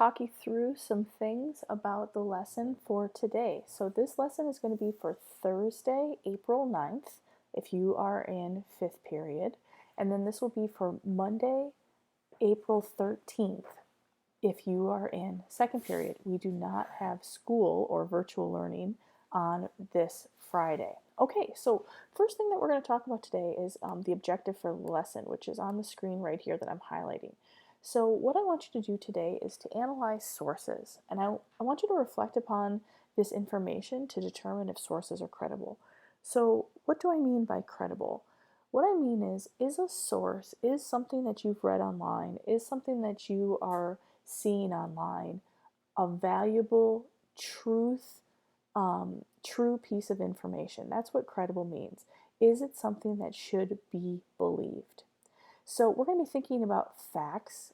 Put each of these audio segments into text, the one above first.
talk you through some things about the lesson for today. So this lesson is going to be for Thursday, April 9th, if you are in 5th period. And then this will be for Monday, April 13th, if you are in 2nd period. We do not have school or virtual learning on this Friday. Okay, so first thing that we're going to talk about today is the objective for the lesson, which is on the screen right here that I'm highlighting. So what I want you to do today is to analyze sources, and I want you to reflect upon this information to determine if sources are credible. So what do I mean by credible? What I mean is a source, is something that you've read online, is something that you are seeing online, a valuable true piece of information. That's what credible means. Is it something that should be believed? So we're going to be thinking about facts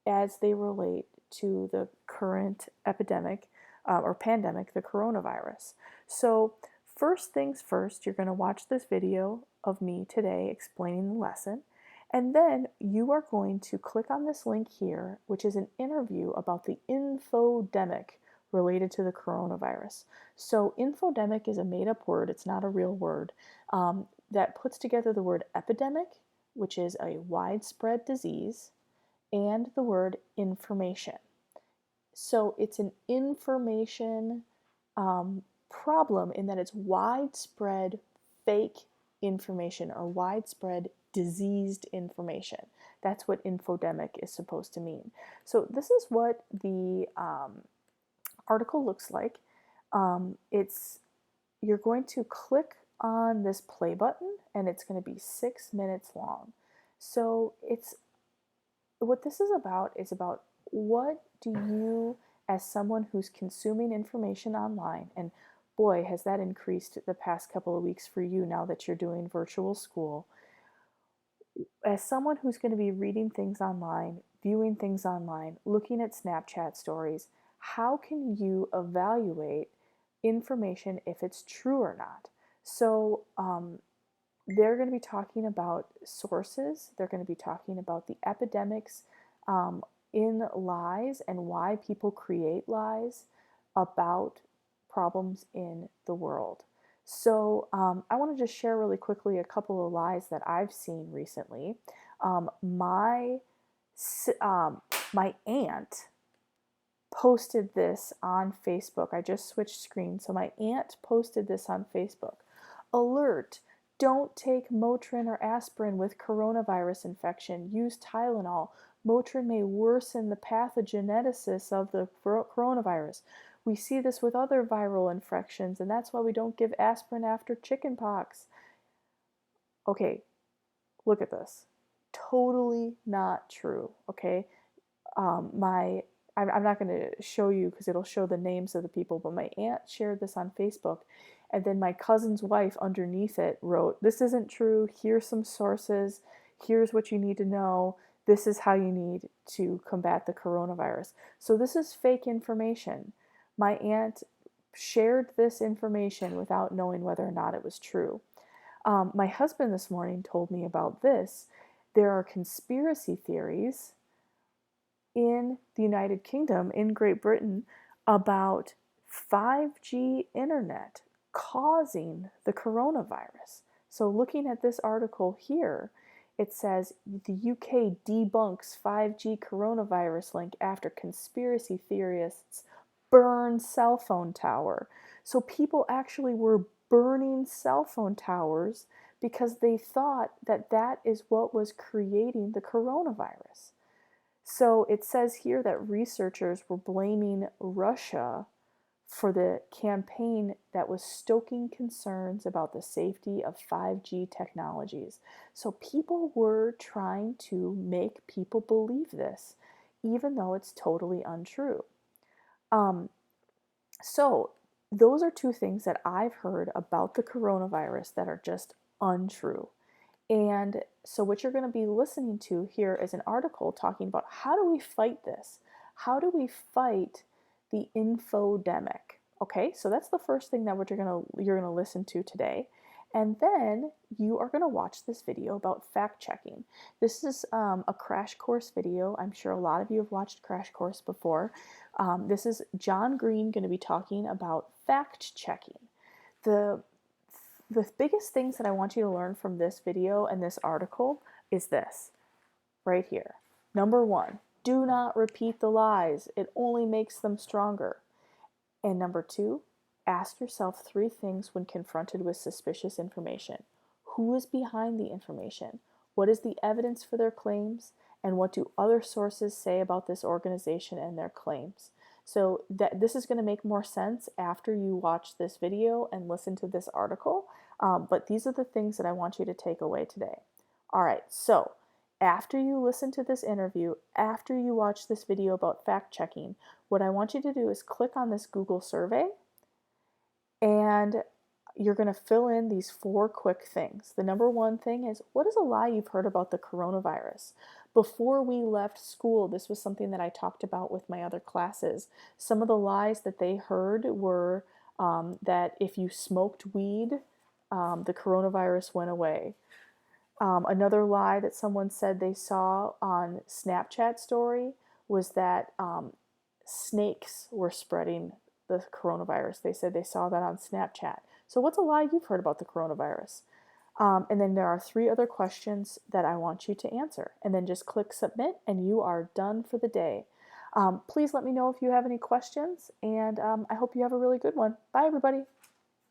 as they relate to the current epidemic or pandemic, the coronavirus. So first things first, you're going to watch this video of me today explaining the lesson. And then you are going to click on this link here, which is an interview about the infodemic related to the coronavirus. So infodemic is a made-up word. It's not a real word that puts together the word epidemic, which is a widespread disease, and the word information. So it's an information problem in that it's widespread fake information or widespread diseased information. That's what infodemic is supposed to mean. So this is what the article looks like. You're going to click on this play button and it's going to be 6 minutes long. So what this is about what do you, as someone who's consuming information online, and boy, has that increased the past couple of weeks for you now that you're doing virtual school, as someone who's going to be reading things online, viewing things online, looking at Snapchat stories, how can you evaluate information if it's true or not? So they're going to be talking about sources. They're going to be talking about the epidemics in lies and why people create lies about problems in the world. So I want to just share really quickly a couple of lies that I've seen recently. My aunt posted this on Facebook. I just switched screens. So my aunt posted this on Facebook. Alert! Don't take Motrin or aspirin with coronavirus infection. Use Tylenol. Motrin may worsen the pathogenesis of the coronavirus. We see this with other viral infections, and that's why we don't give aspirin after chickenpox. Okay, look at this. Totally not true, okay? I'm not going to show you because it'll show the names of the people, but my aunt shared this on Facebook, and then my cousin's wife underneath it wrote, "This isn't true, here's some sources, here's what you need to know, this is how you need to combat the coronavirus." So this is fake information. My aunt shared this information without knowing whether or not it was true. My husband this morning told me about this. There are conspiracy theories in the United Kingdom, in Great Britain, about 5G internet causing the coronavirus. So looking at this article here, it says the UK debunks 5G coronavirus link after conspiracy theorists burn cell phone tower. So people actually were burning cell phone towers because they thought that that is what was creating the coronavirus. So it says here that researchers were blaming Russia for the campaign that was stoking concerns about the safety of 5G technologies. So people were trying to make people believe this, even though it's totally untrue. So those are two things that I've heard about the coronavirus that are just untrue. And so what you're going to be listening to here is an article talking about how do we fight this? How do we fight the infodemic? Okay, so that's the first thing that you're going to listen to today. And then you are going to watch this video about fact checking. This is a crash course video. I'm sure a lot of you have watched Crash Course before. This is John Green going to be talking about fact checking. The biggest things that I want you to learn from this video and this article is this right here. Number one, do not repeat the lies. It only makes them stronger. And number two, ask yourself 3 things when confronted with suspicious information. Who is behind the information? What is the evidence for their claims? And what do other sources say about this organization and their claims? So this is going to make more sense after you watch this video and listen to this article. But these are the things that I want you to take away today. All right, so after you listen to this interview, after you watch this video about fact checking, what I want you to do is click on this Google survey, and you're going to fill in these 4 quick things. The number 1 thing is, what is a lie you've heard about the coronavirus? Before we left school, this was something that I talked about with my other classes. Some of the lies that they heard were that if you smoked weed, the coronavirus went away. Another lie that someone said they saw on Snapchat story was that snakes were spreading the coronavirus. They said they saw that on Snapchat. So what's a lie you've heard about the coronavirus? And then there are 3 other questions that I want you to answer. And then just click submit and you are done for the day. Please let me know if you have any questions, and I hope you have a really good one. Bye, everybody.